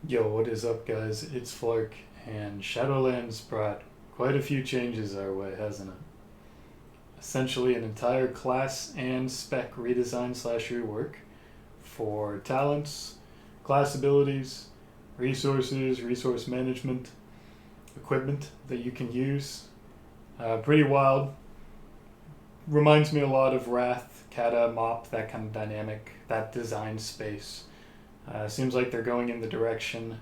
Yo, what is up, guys? It's Flark, and Shadowlands brought quite a few changes our way, hasn't it? Essentially, an entire class and spec redesign slash rework for talents, class abilities, resources, resource management, equipment that you can use. Pretty wild. Reminds me a lot of Wrath, Kata, Mop, that kind of dynamic, that design space. Seems like they're going in the direction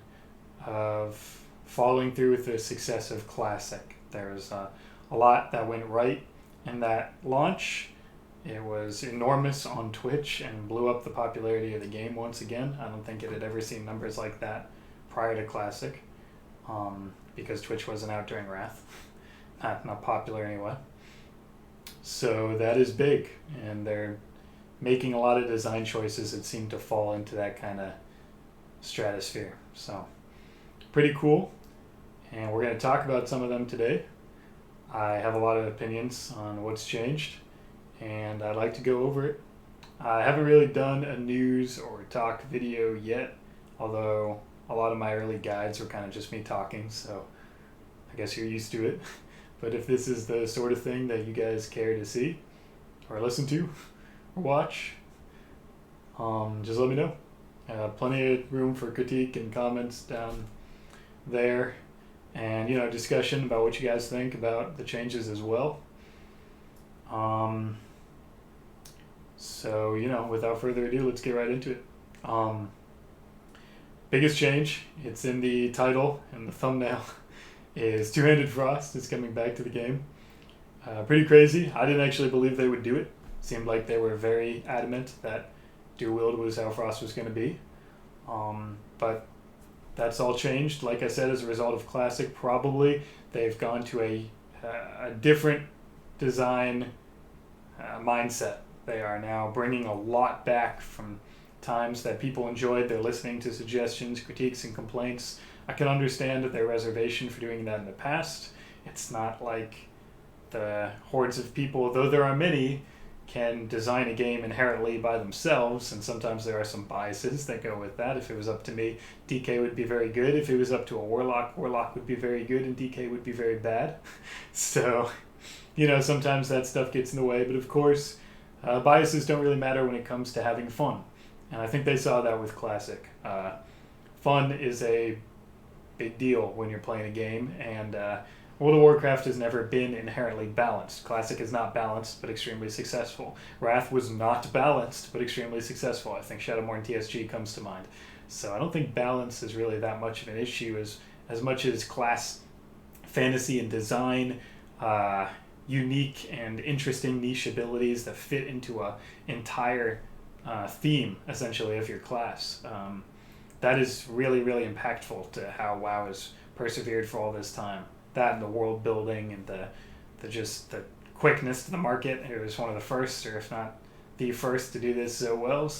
of following through with the success of Classic. There's a lot that went right in that launch. It was enormous on Twitch and blew up the popularity of the game once again. I don't think it had ever seen numbers like that prior to Classic, because Twitch wasn't out during Wrath. Not popular anyway. So that is big, and they're making a lot of design choices that seem to fall into that kind of stratosphere. So pretty cool, and we're going to talk about some of them today. I have a lot of opinions on what's changed, and I'd like to go over it. I haven't really done a news or talk video yet, although a lot of my early guides were kind of just me talking, so I guess you're used to it. But if this is the sort of thing that you guys care to see or listen to or watch, just let me know. Plenty of room for critique and comments down there, and discussion about what you guys think about the changes as well. So without further ado, let's get right into it. Biggest change, it's in the title and the thumbnail, is Two-Handed Frost is coming back to the game. Pretty crazy. I didn't actually believe they would do it. Seemed like they were very adamant that dual wield was how Frost was going to be. But that's all changed, like I said, as a result of Classic. Probably they've gone to a different design mindset. They are now bringing a lot back from times that people enjoyed. They're listening to suggestions, critiques, and complaints. I can understand their reservation for doing that in the past. It's not like the hordes of people, though there are many, can design a game inherently by themselves, and sometimes there are some biases that go with that. If it was up to me, DK would be very good. If it was up to a Warlock, Warlock would be very good, and DK would be very bad. So, sometimes that stuff gets in the way, but of course, biases don't really matter when it comes to having fun. And I think they saw that with Classic. Fun is a big deal when you're playing a game, and World of Warcraft has never been inherently balanced. Classic is not balanced, but extremely successful. Wrath was not balanced, but extremely successful. I think Shadowmourne TSG comes to mind. So I don't think balance is really that much of an issue as much as class, fantasy, and design, unique and interesting niche abilities that fit into a entire theme, essentially, of your class. That is really, really impactful to how WoW has persevered for all this time. That and the world building and the quickness to the market. It was one of the first, or if not the first, to do this so well.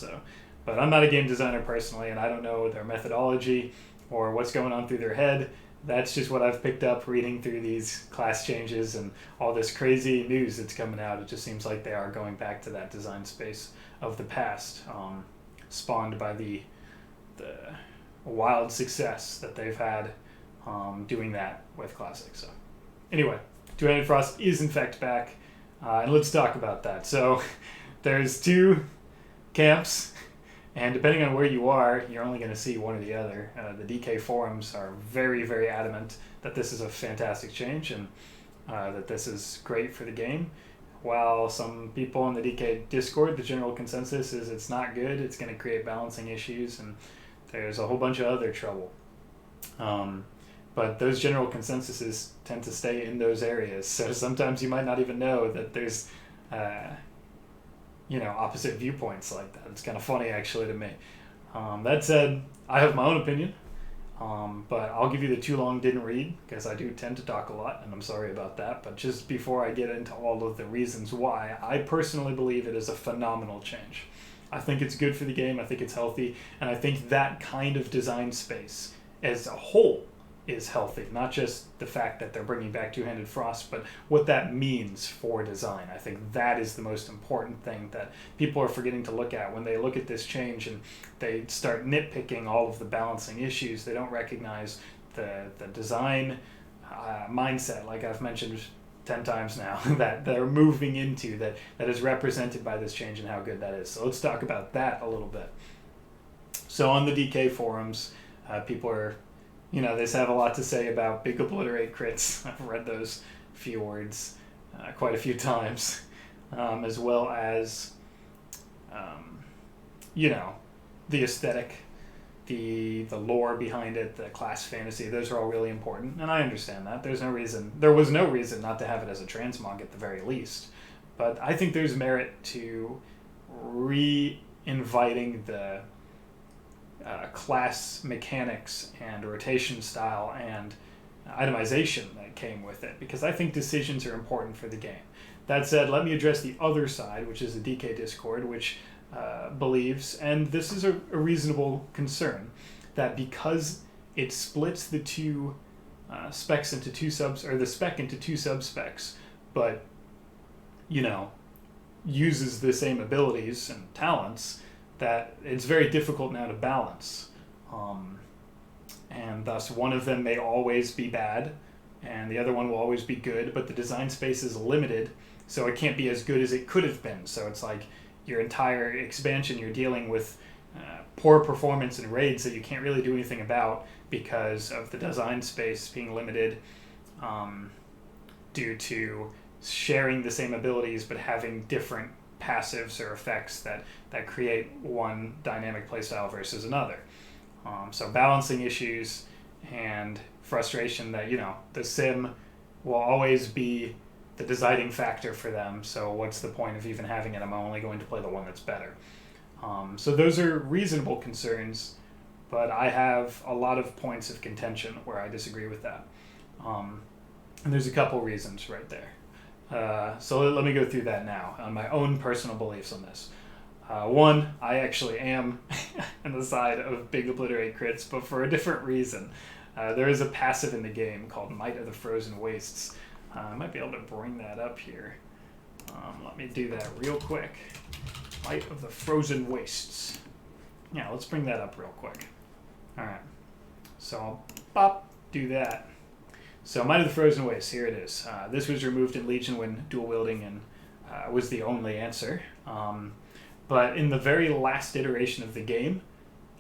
But I'm not a game designer personally, and I don't know their methodology or what's going on through their head. That's just what I've picked up reading through these class changes and all this crazy news that's coming out. It just seems like they are going back to that design space of the past, spawned by the wild success that they've had doing that with Classic. So anyway, Two-Handed Frost is in fact back, and let's talk about that. So there's two camps, and depending on where you are, you're only going to see one or the other. The DK forums are very, very adamant that this is a fantastic change and that this is great for the game. While some people in the DK Discord, the general consensus is it's not good, it's going to create balancing issues, and there's a whole bunch of other trouble. But those general consensuses tend to stay in those areas, so sometimes you might not even know that there's opposite viewpoints like that. It's kind of funny, actually, to me. That said, I have my own opinion, but I'll give you the too long didn't read, because I do tend to talk a lot, and I'm sorry about that. But just before I get into all of the reasons why, I personally believe it is a phenomenal change. I think it's good for the game, I think it's healthy, and I think that kind of design space as a whole is healthy. Not just the fact that they're bringing back Two-Handed Frost, but what that means for design. I think that is the most important thing that people are forgetting to look at when they look at this change and they start nitpicking all of the balancing issues. They don't recognize the design mindset, like I've mentioned 10 times now, that they're moving into, that is represented by this change and how good that is. So let's talk about that a little bit. So on the DK forums, people are, they have a lot to say about big obliterate crits. I've read those few words quite a few times, as well as, the aesthetic, the lore behind it, the class fantasy. Those are all really important, and I understand that. There was no reason not to have it as a transmog at the very least. But I think there's merit to re-inviting the class mechanics and rotation style and itemization that came with it, because I think decisions are important for the game. That said, let me address the other side, which is the DK Discord, which believes, and this is a reasonable concern, that because it splits the two specs into two subs, or the spec into two subspecs, but uses the same abilities and talents, that it's very difficult now to balance. And thus one of them may always be bad and the other one will always be good, but the design space is limited, so it can't be as good as it could have been. So it's like your entire expansion, you're dealing with poor performance in raids that you can't really do anything about because of the design space being limited, due to sharing the same abilities but having different passives or effects that create one dynamic playstyle versus another. So balancing issues and frustration that, the sim will always be the deciding factor for them, so what's the point of even having it? I'm only going to play the one that's better. So those are reasonable concerns, but I have a lot of points of contention where I disagree with that. And there's a couple reasons right there. So let me go through that now on my own personal beliefs on this. One, I actually am on the side of big obliterate crits, but for a different reason. There is a passive in the game called Might of the Frozen Wastes. I might be able to bring that up here. Let me do that real quick. Might of the Frozen Wastes. Yeah, let's bring that up real quick. Alright, so I'll do that. So Might of the Frozen Wastes, here it is. This was removed in Legion when dual wielding and was the only answer. But in the very last iteration of the game,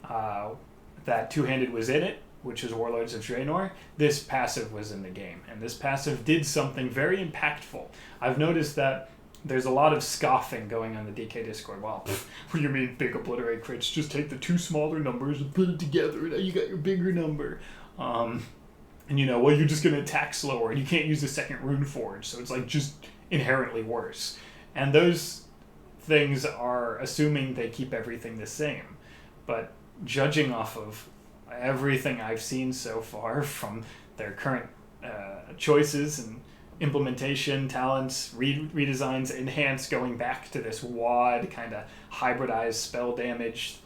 that two-handed was in it, which is Warlords of Draenor, this passive was in the game. And this passive did something very impactful. I've noticed that there's a lot of scoffing going on the DK Discord. Well, what do you mean big obliterate crits? Just take the two smaller numbers and put it together. Now you got your bigger number. And well, you're just going to attack slower, and you can't use the second rune forge, so it's like just inherently worse. And those things are assuming they keep everything the same. But judging off of everything I've seen so far from their current choices and implementation, talents, redesigns, enhance, going back to this WAD kind of hybridized spell damage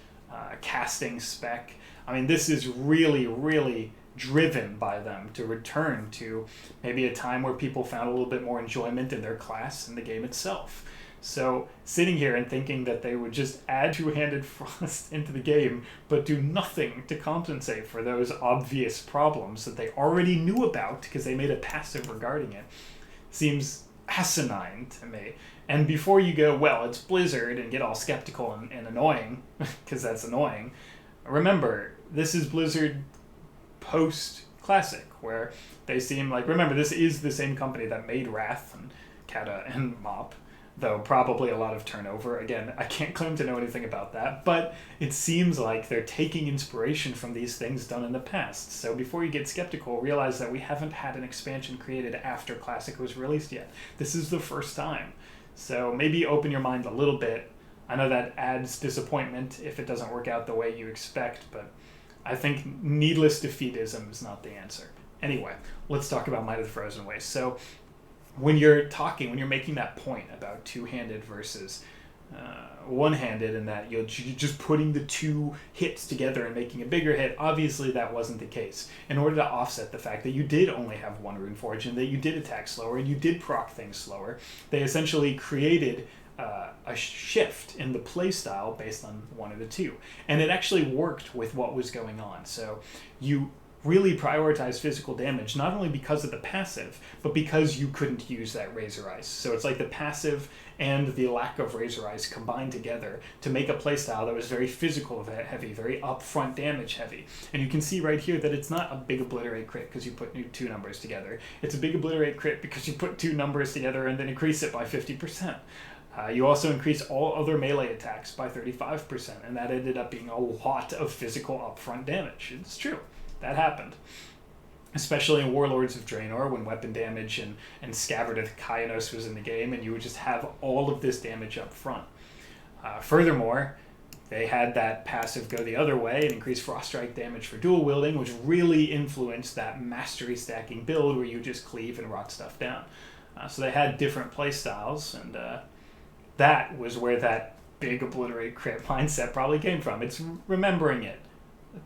casting spec. I mean, this is really, really driven by them to return to maybe a time where people found a little bit more enjoyment in their class and the game itself. So sitting here and thinking that they would just add two-handed frost into the game but do nothing to compensate for those obvious problems that they already knew about because they made a passive regarding it seems asinine to me. And before you go, well, it's Blizzard, and get all skeptical and annoying, because that's annoying, remember, this is Blizzard post-Classic, where they seem like, remember, this is the same company that made Wrath and Kata and Mop, though probably a lot of turnover. Again, I can't claim to know anything about that, but it seems like they're taking inspiration from these things done in the past. So before you get skeptical, realize that we haven't had an expansion created after Classic was released yet. This is the first time. So maybe open your mind a little bit. I know that adds disappointment if it doesn't work out the way you expect, but I think needless defeatism is not the answer. Anyway, let's talk about Might of the Frozen Waste. So when you're making that point about two-handed versus one-handed in that you're just putting the two hits together and making a bigger hit. Obviously, that wasn't the case. In order to offset the fact that you did only have one Rune Forge and that you did attack slower and you did proc things slower, they essentially created a shift in the playstyle based on one of the two. And it actually worked with what was going on. So you really prioritize physical damage, not only because of the passive, but because you couldn't use that Razor Ice. So it's like the passive and the lack of Razor Ice combined together to make a playstyle that was very physical heavy, very upfront damage heavy. And you can see right here that it's not a big obliterate crit because you put two numbers together. It's a big obliterate crit because you put two numbers together and then increase it by 50%. You also increase all other melee attacks by 35%, and that ended up being a lot of physical upfront damage. It's true. That happened. Especially in Warlords of Draenor, when weapon damage and Scabbard of Kaianos was in the game, and you would just have all of this damage up front. Furthermore, they had that passive go the other way and increase Frost Strike damage for dual wielding, which really influenced that mastery stacking build where you just cleave and rot stuff down. So they had different playstyles, and that was where that big obliterate crit mindset probably came from. It's remembering it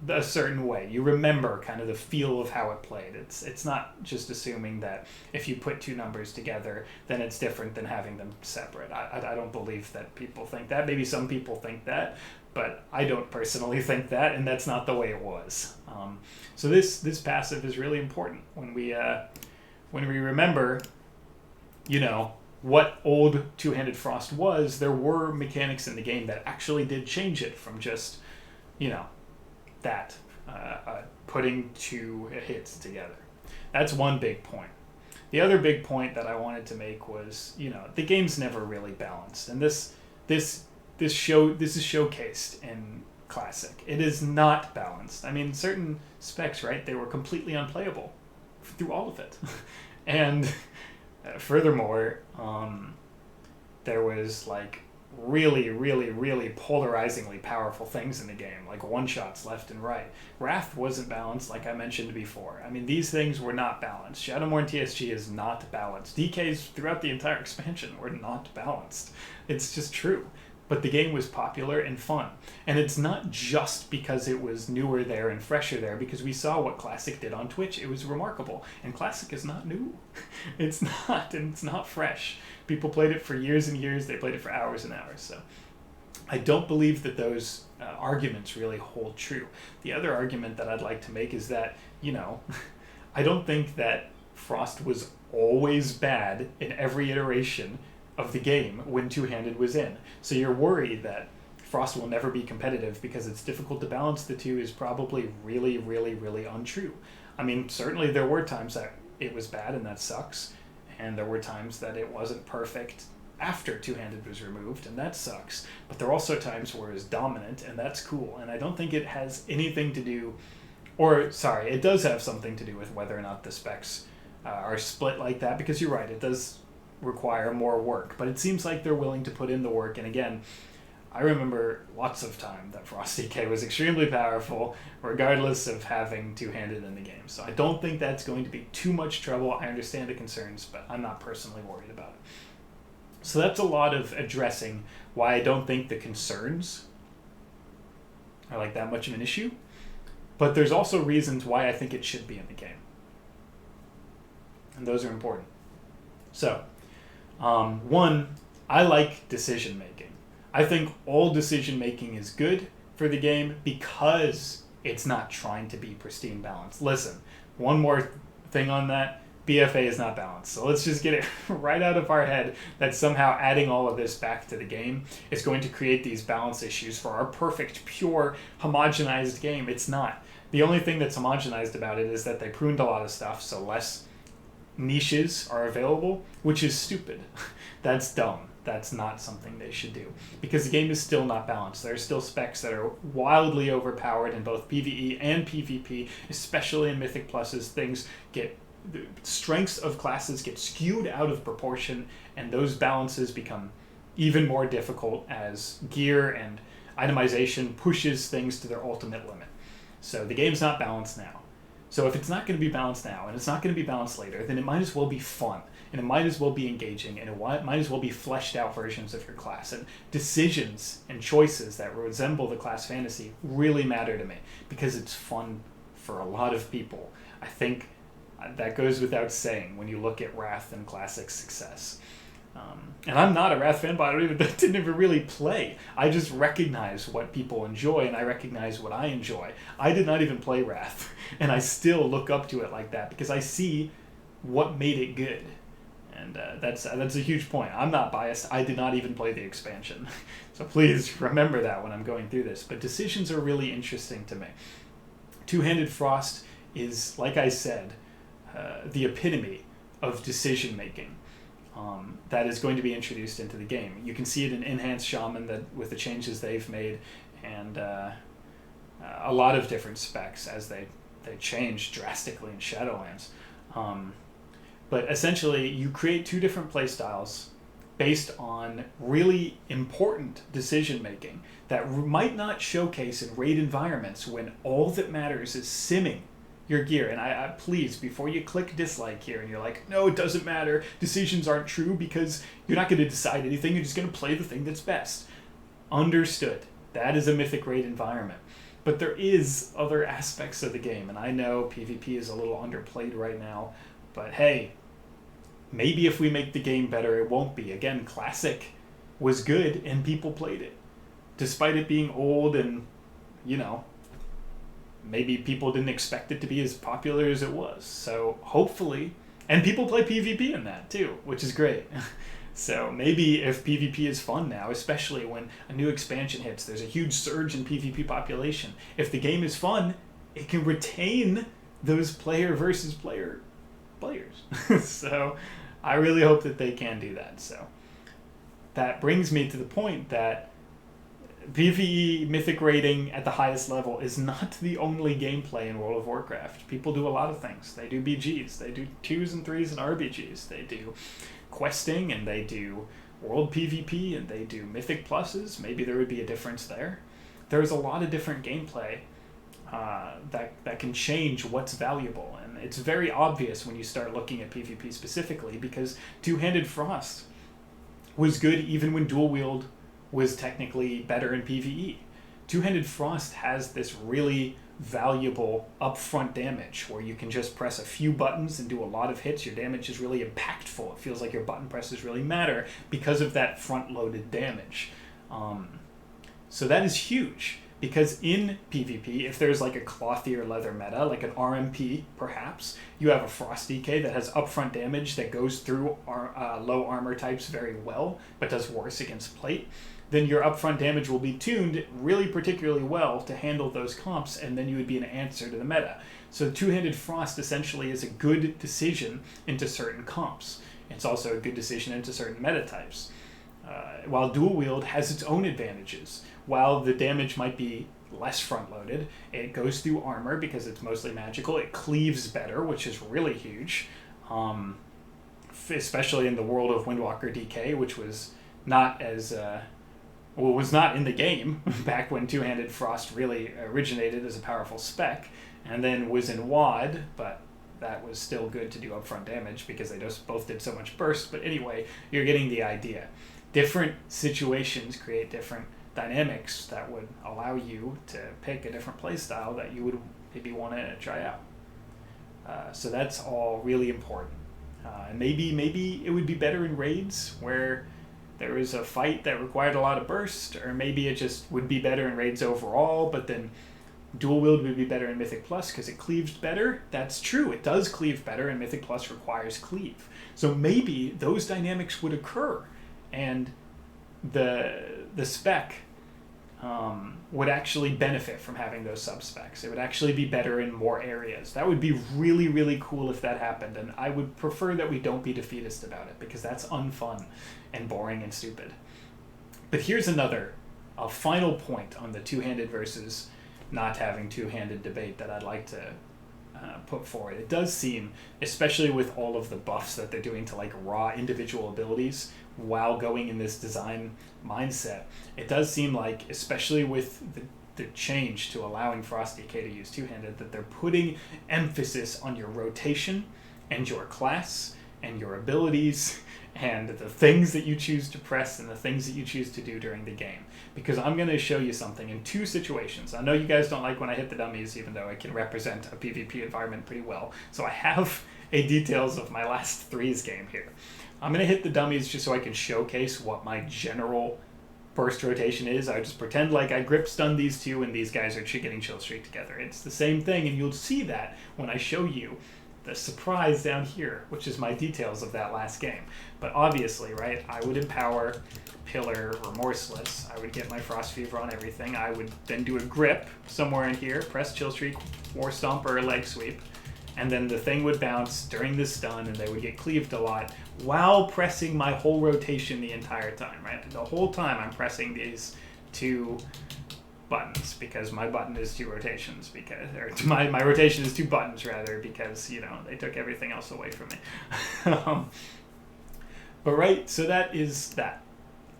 a certain way. You remember kind of the feel of how it played. It's not just assuming that if you put two numbers together, then it's different than having them separate. I don't believe that people think that. Maybe some people think that, but I don't personally think that, and that's not the way it was. So this passive is really important when we remember, what old Two-Handed Frost was. There were mechanics in the game that actually did change it from just, that putting two hits together. That's one big point. The other big point that I wanted to make was, the game's never really balanced, and this is showcased in Classic. It is not balanced. I mean, certain specs, right? They were completely unplayable through all of it, and furthermore, there was really, really, really polarizingly powerful things in the game, like one-shots left and right. Wrath wasn't balanced, like I mentioned before. I mean, these things were not balanced. Shadowmourne TSG is not balanced. DKs throughout the entire expansion were not balanced. It's just true. But the game was popular and fun. And it's not just because it was newer there and fresher there, because we saw what Classic did on Twitch. It was remarkable. And Classic is not new. It's not, and it's not fresh. People played it for years and years. They played it for hours and hours. So I don't believe that those arguments really hold true. The other argument that I'd like to make is that, I don't think that Frost was always bad in every iteration of the game when Two-Handed was in. So you're worried that Frost will never be competitive because it's difficult to balance the two is probably really, really, really untrue. I mean, certainly there were times that it was bad and that sucks, and there were times that it wasn't perfect after Two-Handed was removed, and that sucks. But there are also times where it's dominant, and that's cool. And I don't think it has anything to do, it does have something to do with whether or not the specs are split like that, because you're right, it does require more work, but it seems like they're willing to put in the work. And again, I remember lots of time that Frost DK was extremely powerful regardless of having Two-Handed in the game. So I don't think that's going to be too much trouble. I understand the concerns, but I'm not personally worried about it. So that's a lot of addressing why I don't think the concerns are that much of an issue, but there's also reasons why I think it should be in the game, and those are important. So one, I like decision making. I think all decision making is good for the game because it's not trying to be pristine balanced. Listen, one more thing on that, BFA is not balanced. So let's just get it right out of our head that somehow adding all of this back to the game is going to create these balance issues for our perfect, pure, homogenized game. It's not. The only thing that's homogenized about it is that they pruned a lot of stuff, so less niches are available, which is stupid. That's dumb. That's not something they should do, because the game is still not balanced. There are still specs that are wildly overpowered in both PvE and PvP, especially in Mythic Pluses. The strengths of classes get skewed out of proportion, and those balances become even more difficult as gear and itemization pushes things to their ultimate limit. So the game's not balanced now. So if it's not going to be balanced now and it's not going to be balanced later, then it might as well be fun, and it might as well be engaging, and it might as well be fleshed out versions of your class. And decisions and choices that resemble the class fantasy really matter to me because it's fun for a lot of people. I think that goes without saying when you look at Wrath and Classic's success. And I'm not a Wrath fan, but I didn't even really play. I just recognize what people enjoy, and I recognize what I enjoy. I did not even play Wrath, and I still look up to it like that because I see what made it good. And that's a huge point. I'm not biased. I did not even play the expansion. So please remember that when I'm going through this. But decisions are really interesting to me. Two-Handed Frost is, like I said, the epitome of decision-making. That is going to be introduced into the game. You can see it in Enhanced Shaman that with the changes they've made, and a lot of different specs as they change drastically in Shadowlands. But essentially, you create two different playstyles based on really important decision making that might not showcase in raid environments when all that matters is simming your gear. And I please, before you click dislike here and you're like, no, it doesn't matter, decisions aren't true because you're not going to decide anything, you're just going to play the thing that's best. Understood. That is a Mythic raid environment. But there is other aspects of the game, and I know PvP is a little underplayed right now, but hey, maybe if we make the game better, it won't be. Again, Classic was good and people played it. Despite it being old and, maybe people didn't expect it to be as popular as it was. So hopefully, and people play PvP in that too, which is great. So maybe if PvP is fun now, especially when a new expansion hits, there's a huge surge in PvP population. If the game is fun, it can retain those player versus player players. So I really hope that they can do that. So that brings me to the point that PvE Mythic raiding at the highest level is not the only gameplay in World of Warcraft. People do a lot of things. They do BGs, they do 2s and 3s and RBGs, they do questing, and they do World PvP, and they do Mythic Pluses. Maybe there would be a difference there. There's a lot of different gameplay that can change what's valuable, and it's very obvious when you start looking at PvP specifically because Two-Handed Frost was good even when dual wield was technically better in PvE. Two-Handed Frost has this really valuable upfront damage where you can just press a few buttons and do a lot of hits. Your damage is really impactful. It feels like your button presses really matter because of that front-loaded damage. So that is huge because in PvP, if there's like a clothier leather meta, like an RMP perhaps, you have a Frost DK that has upfront damage that goes through low armor types very well, but does worse against plate. Then your upfront damage will be tuned really particularly well to handle those comps, and then you would be an answer to the meta. So Two-Handed Frost essentially is a good decision into certain comps. It's also a good decision into certain meta types. While dual wield has its own advantages. While the damage might be less front-loaded, it goes through armor because it's mostly magical. It cleaves better, which is really huge, especially in the world of Windwalker DK, which was not as... was not in the game back when Two-Handed Frost really originated as a powerful spec, and then was in WoD, but that was still good to do upfront damage because they just both did so much burst. But anyway, you're getting the idea. Different situations create different dynamics that would allow you to pick a different playstyle that you would maybe want to try out. So that's all really important. And maybe it would be better in raids where there was a fight that required a lot of burst, or maybe it just would be better in raids overall, but then dual wield would be better in Mythic Plus because it cleaves better. That's true, it does cleave better, and Mythic Plus requires cleave. So maybe those dynamics would occur, and the spec would actually benefit from having those sub-specs. It would actually be better in more areas. That would be really, really cool if that happened, and I would prefer that we don't be defeatist about it because that's unfun and boring and stupid. But here's a final point on the two-handed versus not having two-handed debate that I'd like to put forward. It does seem, especially with all of the buffs that they're doing to like raw individual abilities while going in this design mindset, it does seem like, especially with the change to allowing Frost DK to use two-handed, that they're putting emphasis on your rotation and your class and your abilities and the things that you choose to press and the things that you choose to do during the game. Because I'm going to show you something in two situations. I know you guys don't like when I hit the dummies, even though I can represent a PvP environment pretty well. So I have a details of my last threes game here. I'm going to hit the dummies just so I can showcase what my general burst rotation is. I just pretend like I grip stun these two and these guys are getting chill streak together. It's the same thing, and you'll see that when I show you the surprise down here, which is my details of that last game. But obviously, right, I would empower Pillar Remorseless. I would get my Frost Fever on everything. I would then do a grip somewhere in here, press Chill Streak, War Stomp, or a Leg Sweep, and then the thing would bounce during the stun and they would get cleaved a lot while pressing my whole rotation the entire time, right? The whole time I'm pressing these two buttons, because my button is two rotations, because, or my rotation is two buttons rather, because, you know, they took everything else away from me. But right, so that is that.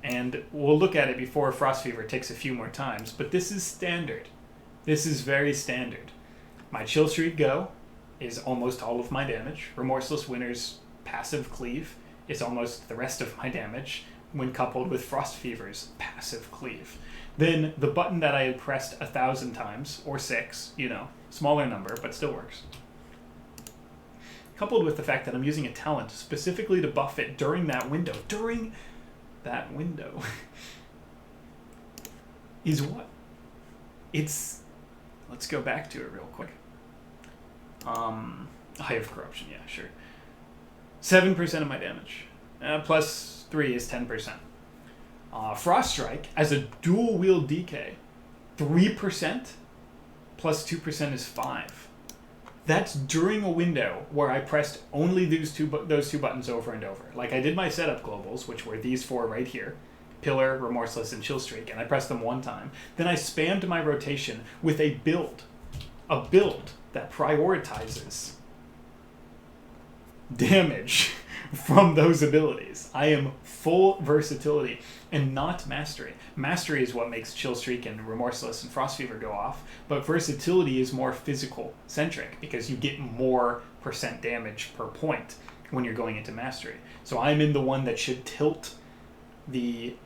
And we'll look at it before Frost Fever takes a few more times, but this is standard. This is very standard. My Chill Streak Go is almost all of my damage. Remorseless Winter's passive cleave is almost the rest of my damage when coupled with Frost Fever's passive cleave. Then the button that I had pressed 1,000 times, or 6, you know, smaller number, but still works. Coupled with the fact that I'm using a talent specifically to buff it during that window. During that window. Is what? It's... Let's go back to it real quick. Eye of Corruption, yeah, sure. 7% of my damage. Plus 3 is 10%. Frost Strike, as a dual wield DK, 3% plus 2% is 5. That's during a window where I pressed only those two buttons over and over. Like I did my setup globals, which were these four right here. Pillar, Remorseless, and Chill Streak, and I pressed them one time. Then I spammed my rotation with a build that prioritizes damage from those abilities. I am full versatility and not mastery. Mastery is what makes Chill Streak and Remorseless and Frost Fever go off, but versatility is more physical centric because you get more % damage per point when you're going into mastery. So I'm in the one that should tilt the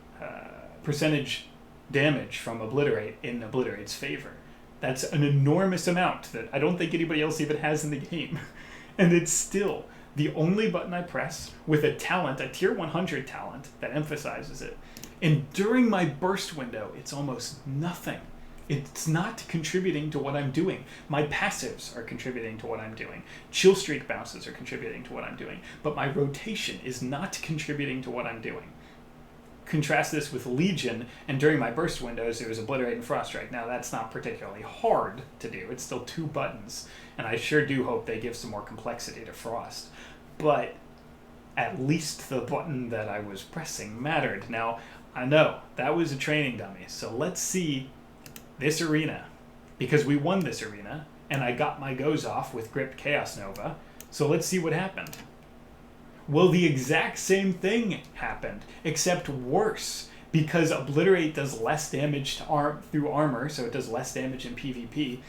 percentage damage from Obliterate in Obliterate's favor. That's an enormous amount that I don't think anybody else even has in the game. And it's still the only button I press with a talent, a tier 100 talent, that emphasizes it. And during my burst window, it's almost nothing. It's not contributing to what I'm doing. My passives are contributing to what I'm doing. Chill Streak bounces are contributing to what I'm doing. But my rotation is not contributing to what I'm doing. Contrast this with Legion, and during my burst windows, it was Obliterate and Frost Strike. Now, that's not particularly hard to do. It's still 2 buttons, and I sure do hope they give some more complexity to Frost. But at least the button that I was pressing mattered. Now, I know, that was a training dummy, so let's see this arena. Because we won this arena, and I got my goes off with Gripped Chaos Nova, so let's see what happened. Well, the exact same thing happened, except worse, because Obliterate does less damage to through armor, so it does less damage in PvP,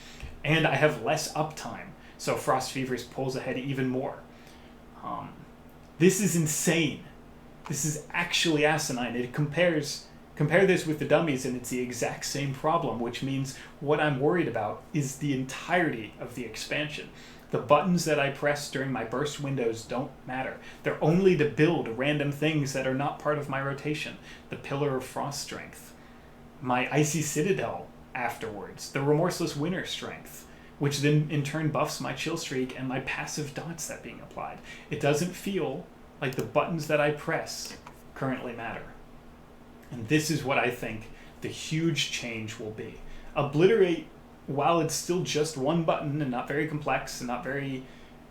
and I have less uptime, so Frost Fever pulls ahead even more. This is insane. This is actually asinine. Compare this with the dummies, and it's the exact same problem, which means what I'm worried about is the entirety of the expansion. The buttons that I press during my burst windows don't matter. They're only to build random things that are not part of my rotation. The Pillar of Frost strength, my Icy Citadel afterwards, the Remorseless Winter strength, which then in turn buffs my Chill Streak and my passive dots that being applied. It doesn't feel like the buttons that I press currently matter. And this is what I think the huge change will be. Obliterate, while it's still just one button and not very complex and not very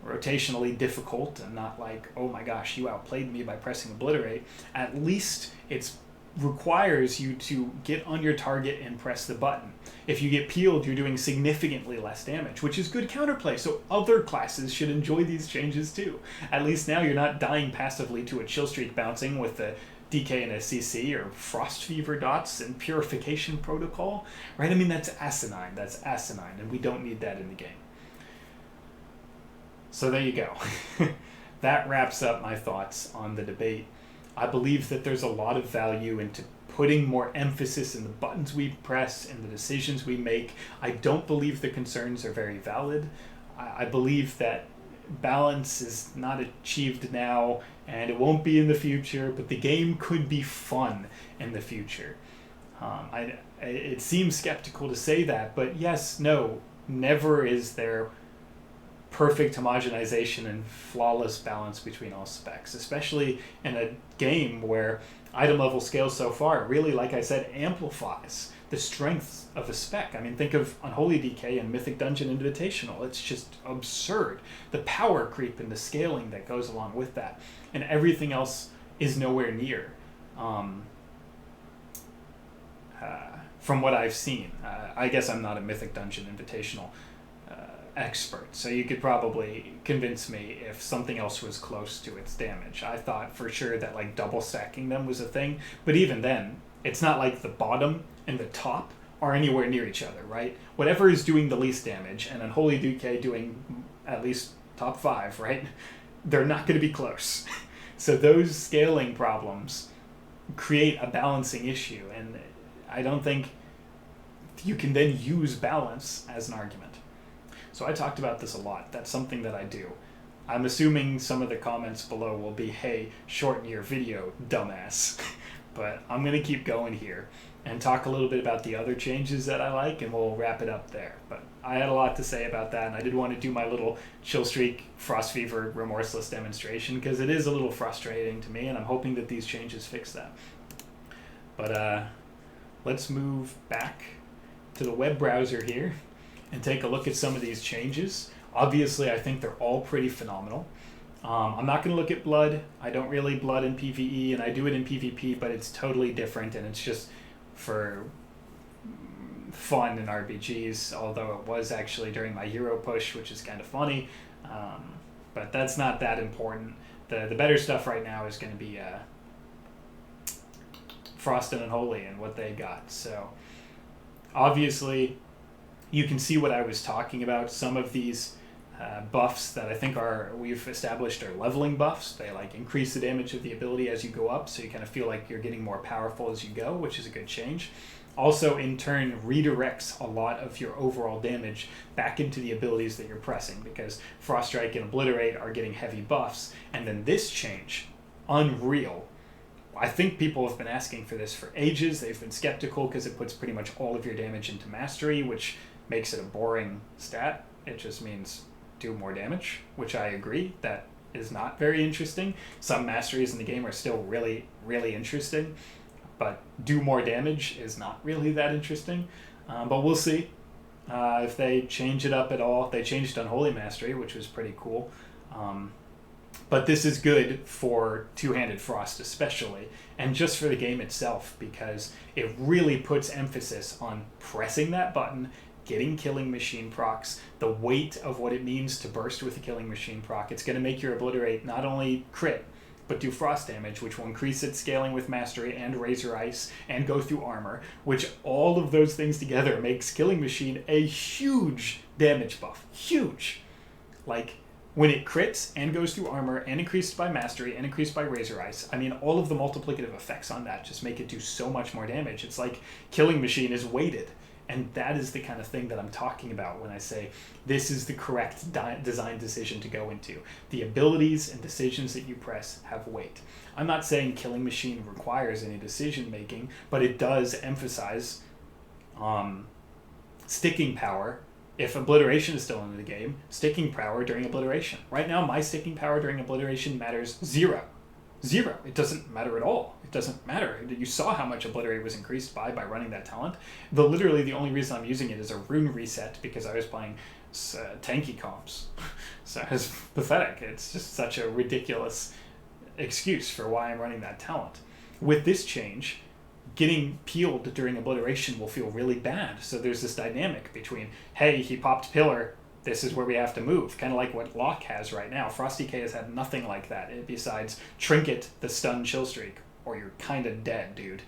rotationally difficult and not like, oh my gosh, you outplayed me by pressing Obliterate, at least it requires you to get on your target and press the button. If you get peeled, you're doing significantly less damage, which is good counterplay, so other classes should enjoy these changes too. At least now you're not dying passively to a Chill Streak bouncing with the DK and SCC or Frost Fever dots and Purification Protocol, right? I mean, that's asinine. That's asinine, and we don't need that in the game. So there you go. That wraps up my thoughts on the debate. I believe that there's a lot of value into putting more emphasis in the buttons we press and the decisions we make. I don't believe the concerns are very valid. I believe that balance is not achieved now and it won't be in the future, but the game could be fun in the future. It seems skeptical to say that, but yes, no, never is there perfect homogenization and flawless balance between all specs, especially in a game where item level scale so far really, like I said, amplifies the strengths of a spec. I mean, think of Unholy DK and Mythic Dungeon Invitational. It's just absurd. The power creep and the scaling that goes along with that. And everything else is nowhere near. From what I've seen. I guess I'm not a Mythic Dungeon Invitational expert, so you could probably convince me if something else was close to its damage. I thought for sure that like double stacking them was a thing, but even then, it's not like the bottom and the top are anywhere near each other, right? Whatever is doing the least damage, and Unholy DK doing at least top 5, right? They're not going to be close. So those scaling problems create a balancing issue, and I don't think you can then use balance as an argument. So I talked about this a lot. That's something that I do. I'm assuming some of the comments below will be, hey, shorten your video, dumbass. But I'm going to keep going here and talk a little bit about the other changes that I like, and we'll wrap it up there. But I had a lot to say about that, and I did want to do my little Chill Streak, Frost Fever, Remorseless demonstration, because it is a little frustrating to me, and I'm hoping that these changes fix that. But let's move back to the web browser here and take a look at some of these changes. Obviously, I think they're all pretty phenomenal. I'm not going to look at blood. I don't really blood in PvE, and I do it in PvP, but it's totally different, and it's just for fun in RPGs, although it was actually during my hero push, which is kind of funny. But that's not that important. The better stuff right now is going to be Frost and Unholy and what they got. So obviously, you can see what I was talking about. Some of these buffs that I think we've established are leveling buffs. They like increase the damage of the ability as you go up, so you kind of feel like you're getting more powerful as you go, which is a good change. Also, in turn, redirects a lot of your overall damage back into the abilities that you're pressing, because Frost Strike and Obliterate are getting heavy buffs. And then this change, unreal. I think people have been asking for this for ages. They've been skeptical because it puts pretty much all of your damage into Mastery, which makes it a boring stat. It just means do more damage, which I agree. That is not very interesting. Some masteries in the game are still really, really interesting, but do more damage is not really that interesting. But we'll see if they change it up at all. They changed Unholy Mastery, which was pretty cool. But this is good for Two-Handed Frost especially, and just for the game itself, because it really puts emphasis on pressing that button, getting Killing Machine procs, the weight of what it means to burst with a Killing Machine proc. It's going to make your Obliterate not only crit, but do frost damage, which will increase its scaling with Mastery and Razor Ice, and go through armor, which all of those things together makes Killing Machine a huge damage buff. Huge! Like, when it crits and goes through armor and increased by Mastery and increased by Razor Ice, I mean, all of the multiplicative effects on that just make it do so much more damage. It's like Killing Machine is weighted. And that is the kind of thing that I'm talking about when I say this is the correct design decision to go into. The abilities and decisions that you press have weight. I'm not saying Killing Machine requires any decision making, but it does emphasize sticking power. If Obliteration is still in the game, sticking power during Obliteration. Right now, my sticking power during Obliteration matters 0. 0. It doesn't matter at all. It doesn't matter. You saw how much Obliterate was increased by running that talent. Literally, the only reason I'm using it is a rune reset because I was playing tanky comps. So it's pathetic. It's just such a ridiculous excuse for why I'm running that talent. With this change, getting peeled during Obliteration will feel really bad. So there's this dynamic between, hey, he popped Pillar, this is where we have to move, kind of like what Locke has right now. Frost DK has had nothing like that besides Trinket, the stun chill streak, or you're kind of dead, dude.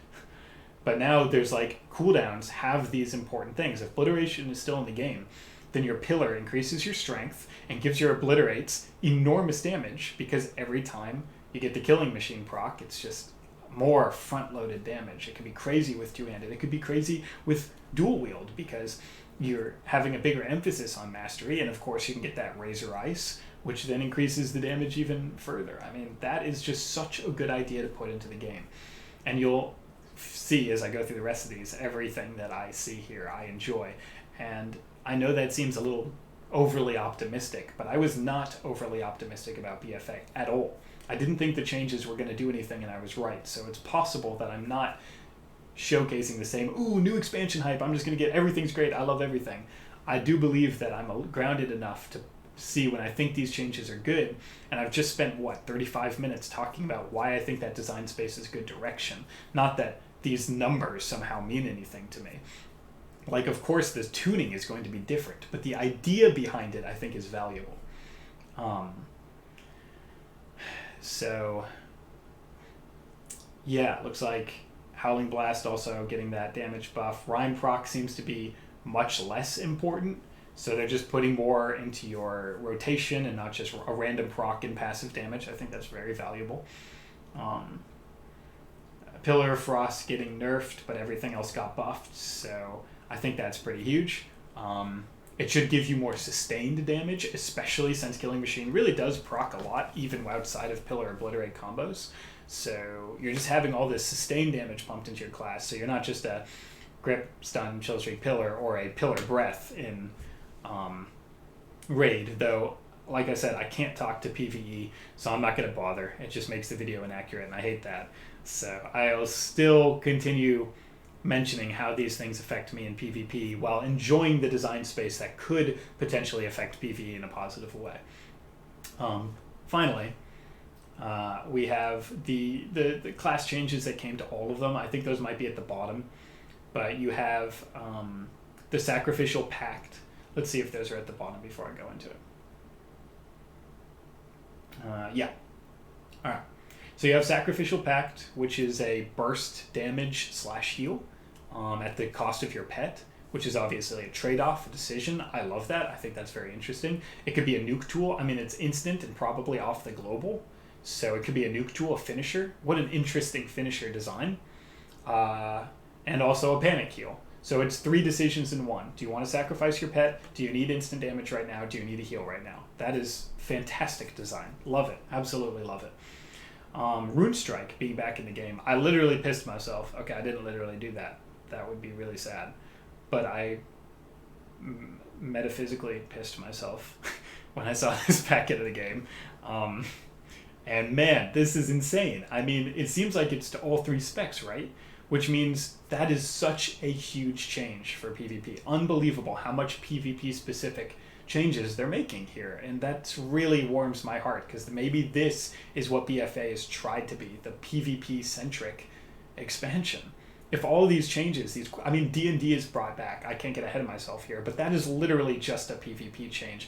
But now there's like cooldowns have these important things. If obliteration is still in the game, then your pillar increases your strength and gives your obliterates enormous damage, because every time you get the killing machine proc, it's just more front-loaded damage. It could be crazy with two-handed. It could be crazy with dual wield, because you're having a bigger emphasis on mastery, and of course you can get that Razor Ice, which then increases the damage even further. I mean, that is just such a good idea to put into the game. And you'll see as I go through the rest of these, everything that I see here I enjoy. And I know that seems a little overly optimistic, but I was not overly optimistic about BFA at all. I didn't think the changes were going to do anything, and I was right. So it's possible that I'm not showcasing the same, ooh, new expansion hype, I'm just going to get everything's great, I love everything. I do believe that I'm grounded enough to see when I think these changes are good, and I've just spent, 35 minutes talking about why I think that design space is good direction. Not that these numbers somehow mean anything to me. Like, of course, the tuning is going to be different, but the idea behind it, I think, is valuable. So, yeah, looks like Howling Blast also getting that damage buff. Rhyme proc seems to be much less important, so they're just putting more into your rotation and not just a random proc and passive damage. I think that's very valuable. Pillar of Frost getting nerfed, but everything else got buffed, so I think that's pretty huge. It should give you more sustained damage, especially since Killing Machine really does proc a lot, even outside of Pillar Obliterate combos. So you're just having all this sustained damage pumped into your class, so you're not just a Grip, Stun, Chill Streak Pillar, or a Pillar Breath in Raid, though, like I said, I can't talk to PvE, so I'm not going to bother. It just makes the video inaccurate, and I hate that. So I'll still continue mentioning how these things affect me in PvP while enjoying the design space that could potentially affect PvE in a positive way. Finally, we have the class changes that came to all of them. I think those might be at the bottom, but you have the Sacrificial Pact. Let's see if those are at the bottom before I go into it. Yeah. All right. So you have Sacrificial Pact, which is a burst damage / heal at the cost of your pet, which is obviously a trade-off, a decision. I love that. I think that's very interesting. It could be a nuke tool. I mean, it's instant and probably off the global, so it could be a nuke tool, a finisher. What an interesting finisher design. And also a panic heal. So it's 3 decisions in one. Do you want to sacrifice your pet? Do you need instant damage right now? Do you need a heal right now? That is fantastic design. Love it. Absolutely love it. Rune Strike being back in the game. I literally pissed myself. Okay, I didn't literally do that. That would be really sad. But I metaphysically pissed myself when I saw this back into the game. And man, this is insane. I mean, it seems like it's to all 3 specs, right? Which means that is such a huge change for PvP. Unbelievable how much PvP specific changes they're making here, and that really warms my heart, because maybe this is what BFA has tried to be, the PvP centric expansion. If all of these changes, I mean, D&D is brought back, I can't get ahead of myself here, but that is literally just a PvP change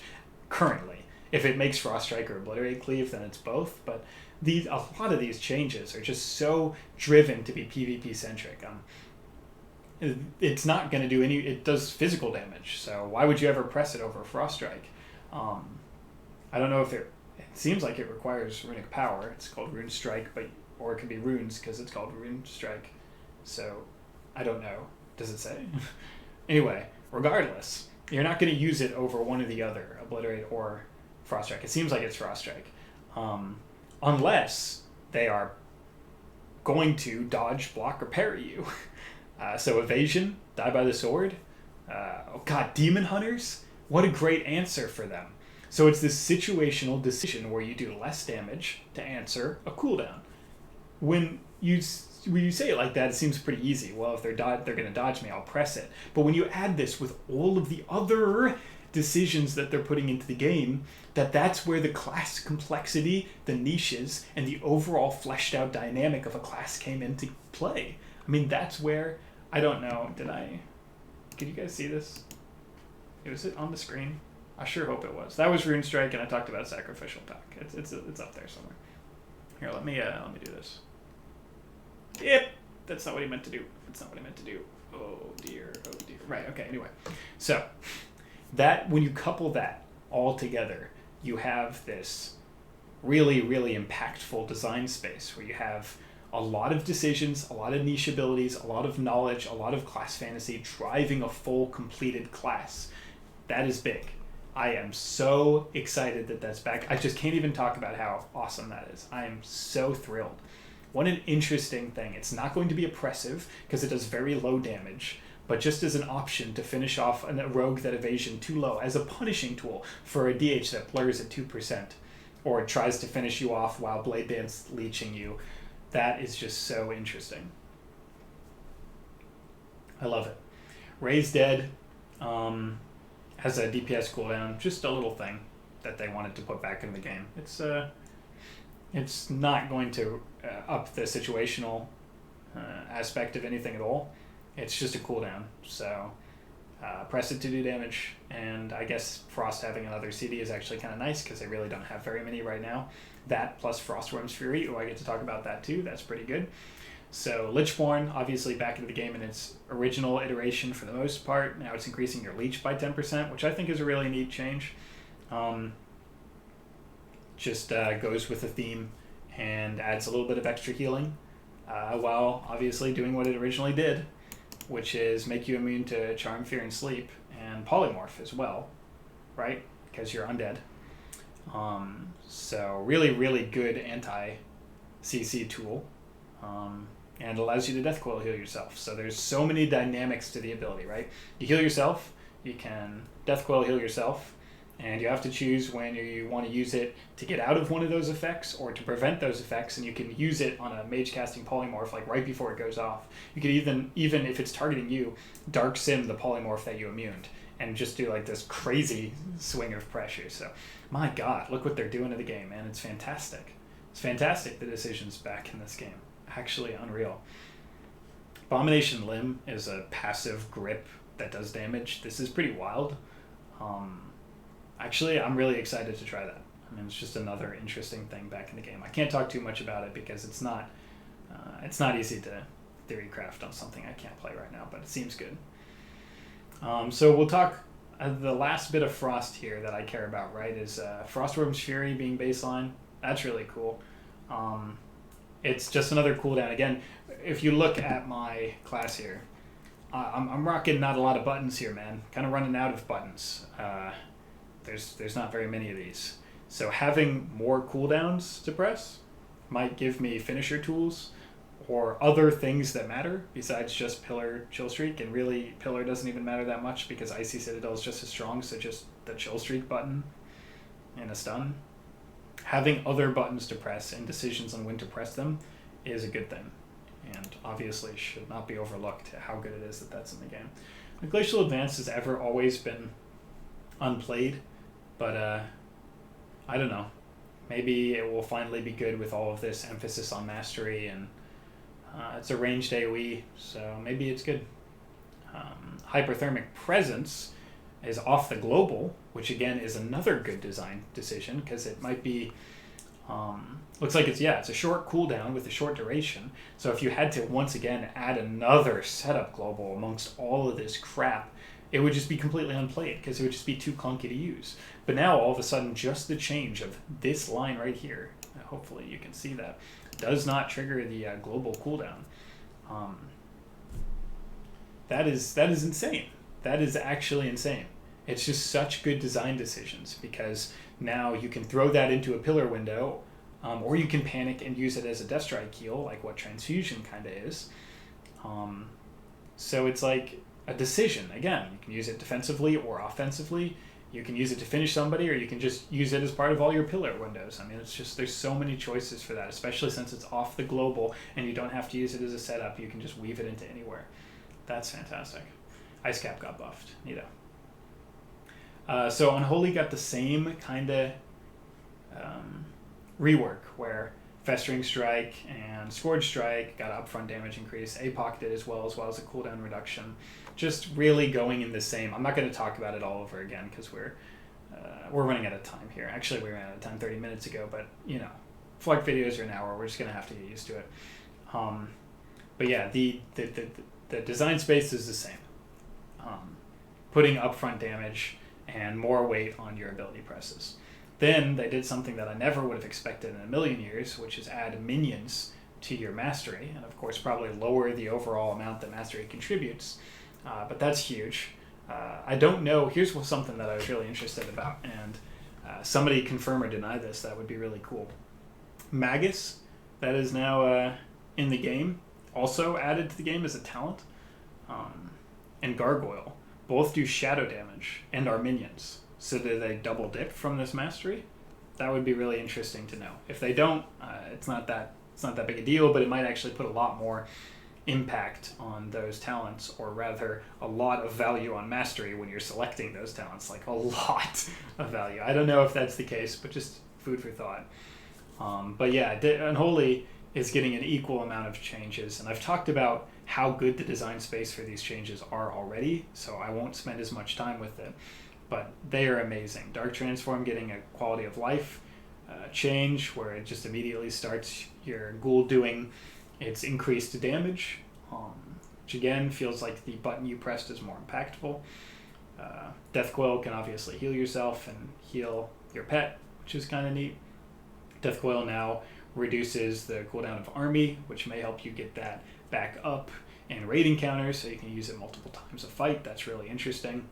currently. If it makes Frost Strike or Obliterate Cleave, then it's both, but a lot of these changes are just so driven to be PvP centric. It's not going to do it does physical damage, so why would you ever press it over Frost Strike? I don't know if it seems like it requires runic power. It's called Rune Strike, or it could be runes because it's called Rune Strike. So I don't know. Does it say? Anyway, regardless, you're not going to use it over one or the other, Obliterate or Frost Strike. It seems like it's Frost Strike. Unless they are going to dodge, block, or parry you. So evasion, die by the sword. Oh god, demon hunters? What a great answer for them. So it's this situational decision where you do less damage to answer a cooldown. When you say it like that, it seems pretty easy. Well, if they're going to dodge me, I'll press it. But when you add this with all of the other decisions that they're putting into the game, that's where the class complexity, the niches, and the overall fleshed out dynamic of a class came into play. I mean, that's where, I don't know, can you guys see this? Was it on the screen? I sure hope it was. That was Rune Strike, and I talked about Sacrificial Pact. It's up there somewhere. Here, let me do this. Yep, that's not what he meant to do. That's not what he meant to do. Oh dear, oh dear. Right, okay, anyway. So, that, when you couple that all together, you have this really, really impactful design space where you have a lot of decisions, a lot of niche abilities, a lot of knowledge, a lot of class fantasy driving a full completed class. That is big. I am so excited that that's back. I just can't even talk about how awesome that is. I am so thrilled. What an interesting thing. It's not going to be oppressive because it does very low damage, but just as an option to finish off a rogue that evasion too low, as a punishing tool for a DH that blurs at 2%, or it tries to finish you off while Blade Dance leeching you. That is just so interesting. I love it. Raise Dead has a DPS cooldown, just a little thing that they wanted to put back in the game. It's not going to up the situational aspect of anything at all. It's just a cooldown. So press it to do damage, and I guess Frost having another CD is actually kind of nice because they really don't have very many right now. That plus Frostworm's Fury, I get to talk about that too. That's pretty good. So Lichborn, obviously back into the game in its original iteration for the most part. Now it's increasing your leech by 10%, which I think is a really neat change. Just goes with the theme and adds a little bit of extra healing, while obviously doing what it originally did, which is make you immune to Charm, Fear, and Sleep, and Polymorph as well, right? Because you're undead. So really, really good anti-CC tool. And allows you to Death Coil heal yourself. So there's so many dynamics to the ability, right? You heal yourself, you can Death Coil heal yourself, and you have to choose when you want to use it to get out of one of those effects or to prevent those effects, and you can use it on a mage casting polymorph like right before it goes off. You could even if it's targeting you, Dark Sim the polymorph that you immuned and just do like this crazy swing of pressure. So my god, look what they're doing to the game, man. It's fantastic. It's fantastic, the decisions back in this game. Actually unreal. Abomination Limb is a passive grip that does damage. This is pretty wild. Actually, I'm really excited to try that. I mean, it's just another interesting thing back in the game. I can't talk too much about it because it's not easy to theory craft on something I can't play right now, but it seems good. So we'll talk. The last bit of Frost here that I care about, right, is Frostworm's Fury being baseline. That's really cool. It's just another cooldown. Again, if you look at my class here, I'm rocking not a lot of buttons here, man. Kind of running out of buttons. There's not very many of these. So having more cooldowns to press might give me finisher tools or other things that matter besides just Pillar Chill Streak. And really, Pillar doesn't even matter that much because Icy Citadel is just as strong, so just the Chill Streak button and a stun. Having other buttons to press and decisions on when to press them is a good thing, and obviously should not be overlooked how good it is that that's in the game. The Glacial Advance has always been unplayed, but I don't know. Maybe it will finally be good with all of this emphasis on mastery, and it's a ranged AoE, so maybe it's good. Hyperthermic Presence is off the global, which again is another good design decision because it might be looks like it's a short cooldown with a short duration. So if you had to once again add another setup global amongst all of this crap, it would just be completely unplayed because it would just be too clunky to use. But now all of a sudden just the change of this line right here, hopefully you can see that, does not trigger the global cooldown. That is insane. That is actually insane. It's just such good design decisions because now you can throw that into a pillar window, or you can panic and use it as a Death Strike heal, like what Transfusion kind of is. So it's like a decision. Again, you can use it defensively or offensively. You can use it to finish somebody, or you can just use it as part of all your pillar windows. I mean, it's just, there's so many choices for that, especially since it's off the global and you don't have to use it as a setup. You can just weave it into anywhere. That's fantastic. Ice Cap got buffed. Neato. So Unholy got the same kind of rework where Festering Strike and Scourge Strike got upfront damage increase. APOC did as well as a cooldown reduction. Just really going in the same. I'm not going to talk about it all over again because we're running out of time here. Actually, we ran out of time 30 minutes ago, but you know, Flark videos are an hour. We're just going to have to get used to it. But yeah, the design space is the same. Putting upfront damage and more weight on your ability presses. Then they did something that I never would have expected in a million years, which is add minions to your mastery, and of course probably lower the overall amount that mastery contributes. But that's huge. I don't know. Here's something that I was really interested about, and somebody confirm or deny this. That would be really cool. Magus, that is now in the game, also added to the game as a talent, and Gargoyle both do shadow damage and are minions. So do they double dip from this mastery? That would be really interesting to know. If they don't, it's not that big a deal, but it might actually put a lot more impact on those talents, or rather a lot of value on mastery when you're selecting those talents, like a lot of value. I don't know if that's the case, but just food for thought. But yeah, Unholy is getting an equal amount of changes, and I've talked about how good the design space for these changes are already, so I won't spend as much time with it, but they are amazing. Dark Transform getting a quality of life change where it just immediately starts your ghoul doing its increased damage, which again feels like the button you pressed is more impactful. Death Coil can obviously heal yourself and heal your pet, which is kind of neat. Death Coil now reduces the cooldown of army, which may help you get that back up in raid encounters, so you can use it multiple times a fight. That's really interesting.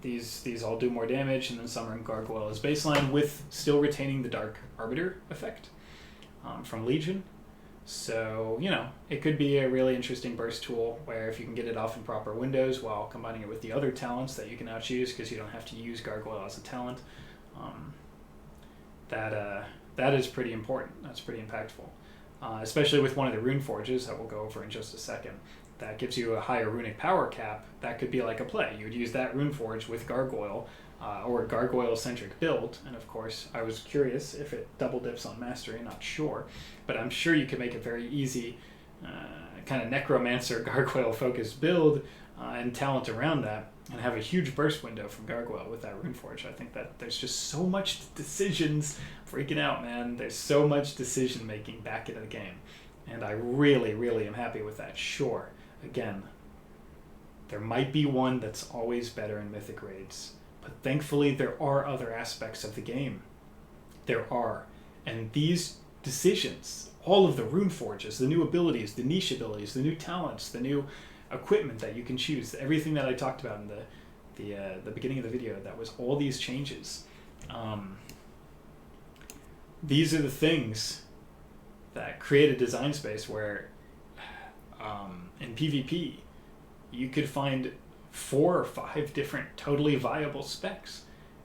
These all do more damage, and then Summer and Gargoyle is baseline with still retaining the Dark Arbiter effect from Legion. So, it could be a really interesting burst tool where if you can get it off in proper windows while combining it with the other talents that you can now choose, because you don't have to use Gargoyle as a talent, that is pretty important. That's pretty impactful, especially with one of the rune forges that we'll go over in just a second. That gives you a higher runic power cap. That could be like a play. You would use that rune forge with Gargoyle, or a Gargoyle-centric build. And of course, I was curious if it double dips on Mastery, not sure. But I'm sure you could make a very easy kind of Necromancer Gargoyle-focused build and talent around that, and have a huge burst window from Gargoyle with that rune forge. I think that there's just so much decisions. Freaking out, man. There's so much decision making back into the game. And I really, really am happy with that. Sure. Again, there might be one that's always better in Mythic raids, but thankfully there are other aspects of the game. There are. And these decisions, all of the rune forges, the new abilities, the niche abilities, the new talents, the new equipment that you can choose, everything that I talked about in the beginning of the video, that was all these changes. These are the things that create a design space where in PvP, you could find 4 or 5 different totally viable specs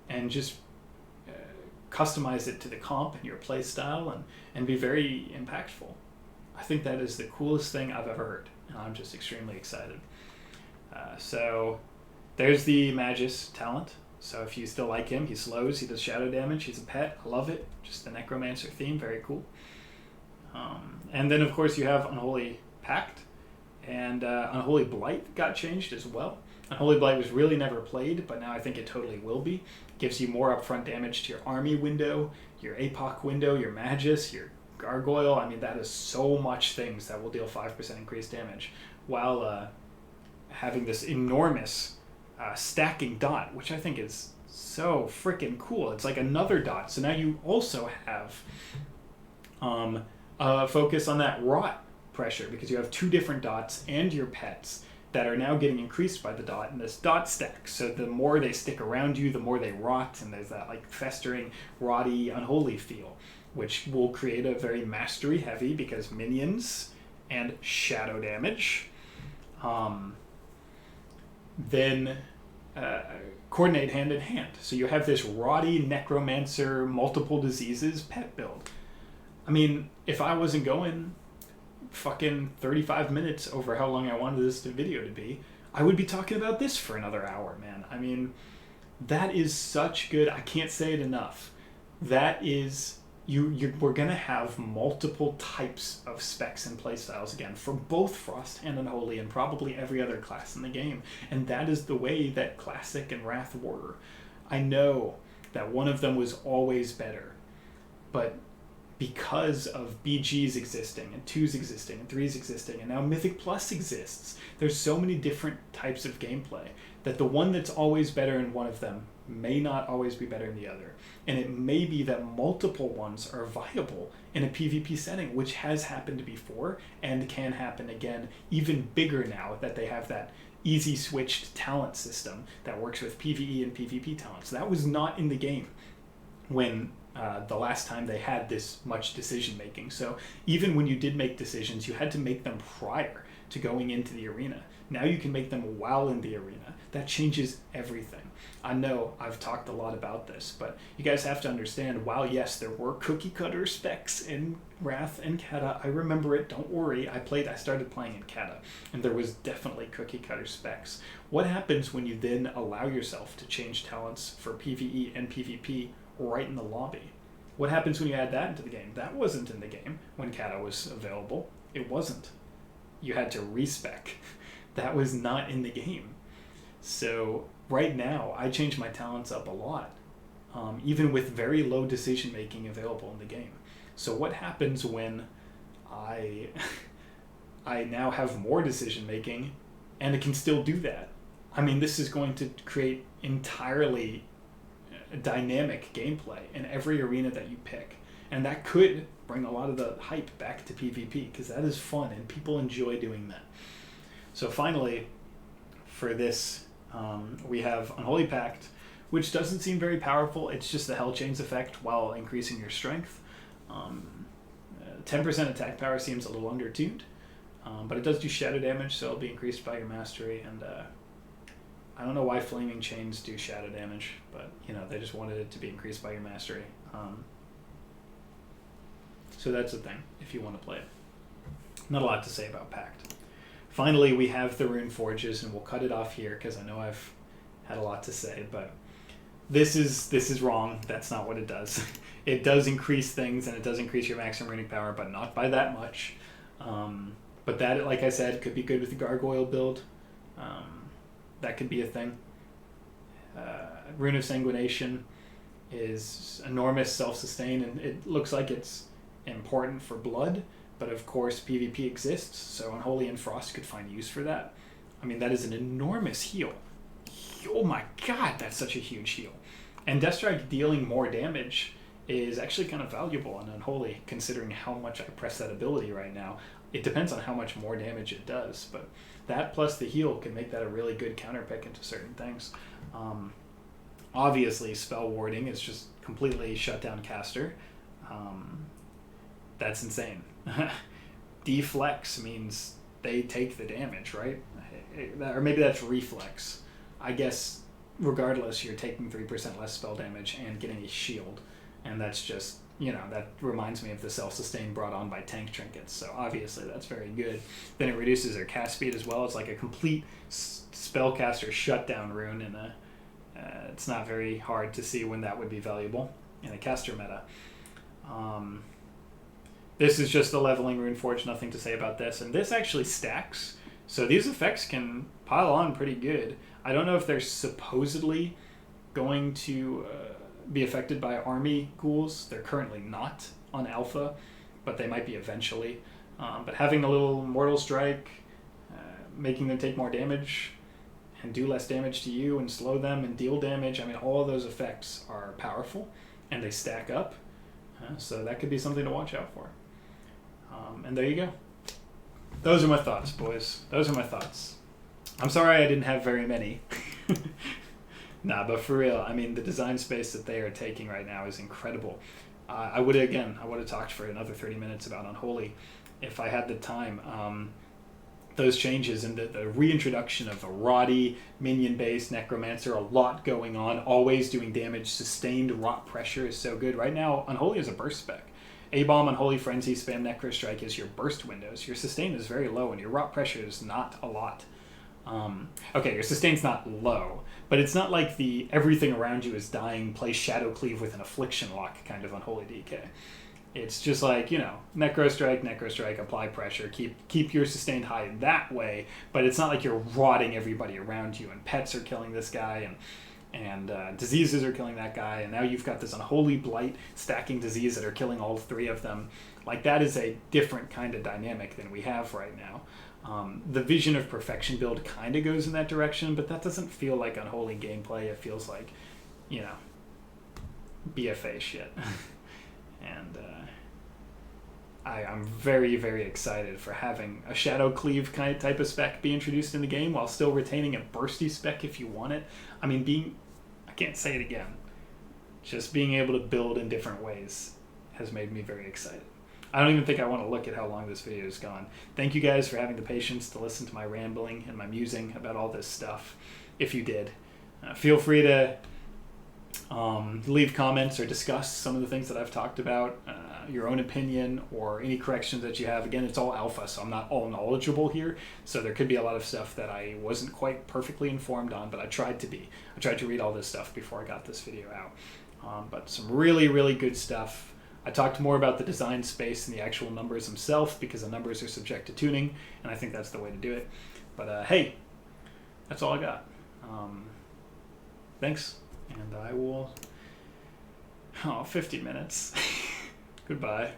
and just customize it to the comp and your play style and be very impactful. I think that is the coolest thing I've ever heard, and I'm just extremely excited. So there's the Magus talent. So if you still like him, he slows, he does shadow damage, he's a pet, I love it. Just the Necromancer theme, very cool. And then of course you have Unholy Pact, and Unholy Blight got changed as well. Unholy Blight was really never played, but now I think it totally will be. Gives you more upfront damage to your army window, your APOC window, your Magus, your Gargoyle. I mean, that is so much things that will deal 5% increased damage, while having this enormous stacking dot, which I think is so freaking cool. It's like another dot. So now you also have focus on that rot pressure, because you have 2 different dots and your pets that are now getting increased by the dot, and this dot stacks. So the more they stick around you, the more they rot, and there's that like festering, rotty, unholy feel, which will create a very mastery heavy, because minions and shadow damage. Then coordinate hand in hand. So you have this rotty necromancer, multiple diseases pet build. I mean, if I wasn't going fucking 35 minutes over how long I wanted this video to be, I would be talking about this for another hour, man. I mean, that is such good. I can't say it enough. That is, we're going to have multiple types of specs and playstyles again for both Frost and Unholy and probably every other class in the game. And that is the way that Classic and Wrath were. I know that one of them was always better, but because of BGs existing and 2s existing and 3s existing, and now Mythic Plus exists. There's so many different types of gameplay that the one that's always better in one of them may not always be better in the other. And it may be that multiple ones are viable in a PvP setting, which has happened before and can happen again, even bigger now that they have that easy switched talent system that works with PvE and PvP talents. That was not in the game when the last time they had this much decision making. So even when you did make decisions, you had to make them prior to going into the arena. Now you can make them while in the arena. That changes everything. I know I've talked a lot about this, but you guys have to understand, while yes, there were cookie cutter specs in Wrath and Kata, I remember it, don't worry, I started playing in Kata, and there was definitely cookie cutter specs. What happens when you then allow yourself to change talents for PvE and PvP right in the lobby? What happens when you add that into the game? That wasn't in the game when Kata was available. It wasn't. You had to respec. That was not in the game. So right now, I change my talents up a lot, even with very low decision making available in the game. So what happens when I now have more decision making and it can still do that? I mean, this is going to create entirely dynamic gameplay in every arena that you pick. And that could bring a lot of the hype back to PvP, because that is fun and people enjoy doing that. So finally, for this, we have Unholy Pact, which doesn't seem very powerful. It's just the Hell Chains effect while increasing your strength. 10% attack power seems a little undertuned, but it does do shadow damage, so it'll be increased by your mastery. And I don't know why Flaming Chains do shadow damage, but they just wanted it to be increased by your mastery. So that's the thing, if you want to play it. Not a lot to say about Pact. Finally, we have the Rune Forges, and we'll cut it off here because I know I've had a lot to say, but this is wrong. That's not what it does. It does increase things, and it does increase your maximum runic power, but not by that much. But that, like I said, could be good with the Gargoyle build. That could be a thing. Rune of Sanguination is enormous self-sustain, and it looks like it's important for blood, but of course PvP exists, so Unholy and Frost could find use for that. I mean, that is an enormous heal. Oh my god, that's such a huge heal. And Death Strike dealing more damage is actually kind of valuable on Unholy, considering how much I press that ability right now. It depends on how much more damage it does, but that plus the heal can make that a really good counter pick into certain things. Obviously, Spell Warding is just completely shut down caster. That's insane. Deflex means they take the damage, right? Or maybe that's reflex. I guess regardless, you're taking 3% less spell damage and getting a shield. And that's just, that reminds me of the self-sustain brought on by tank trinkets. So obviously that's very good. Then it reduces their cast speed as well. It's like a complete spellcaster shutdown rune, and it's not very hard to see when that would be valuable in a caster meta. This is just the leveling Rune Forge, nothing to say about this. And this actually stacks, so these effects can pile on pretty good. I don't know if they're supposedly going to be affected by army ghouls. They're currently not on alpha, but they might be eventually. But having a little Mortal Strike, making them take more damage and do less damage to you and slow them and deal damage, I mean, all of those effects are powerful and they stack up. So that could be something to watch out for. And there you go. Those are my thoughts, boys. Those are my thoughts. I'm sorry I didn't have very many. Nah, but for real, I mean, the design space that they are taking right now is incredible. I would have talked for another 30 minutes about Unholy if I had the time. Those changes and the reintroduction of a Roddy, minion-based Necromancer, a lot going on, always doing damage, sustained rot pressure is so good. Right now, Unholy is a burst spec. A-Bomb, Unholy Frenzy, Spam Necro Strike is your burst windows. Your sustain is very low, and your rot pressure is not a lot. Okay, your sustain's not low, but it's not like the everything around you is dying, play Shadow Cleave with an Affliction Lock kind of Unholy DK. It's just like, Necro Strike, apply pressure, keep your sustained high that way, but it's not like you're rotting everybody around you, and pets are killing this guy, and diseases are killing that guy, and now you've got this unholy blight stacking disease that are killing all three of them. Like, that is a different kind of dynamic than we have right now. The Vision of Perfection build kind of goes in that direction, but that doesn't feel like Unholy gameplay. It feels like, you know, BFA shit. And I'm very, very excited for having a Shadow Cleave kind of type of spec be introduced in the game while still retaining a bursty spec if you want it. I mean, I can't say it again. Just being able to build in different ways has made me very excited. I don't even think I want to look at how long this video has gone. Thank you guys for having the patience to listen to my rambling and my musing about all this stuff. If you did, feel free to leave comments or discuss some of the things that I've talked about, your own opinion or any corrections that you have. Again, it's all alpha, so I'm not all knowledgeable here, so there could be a lot of stuff that I wasn't quite perfectly informed on, but I tried to be. I tried to read all this stuff before I got this video out. But some really, really good stuff. I talked more about the design space and the actual numbers themselves because the numbers are subject to tuning, and I think that's the way to do it. But hey, that's all I got. Thanks, and I will... 50 minutes. Goodbye.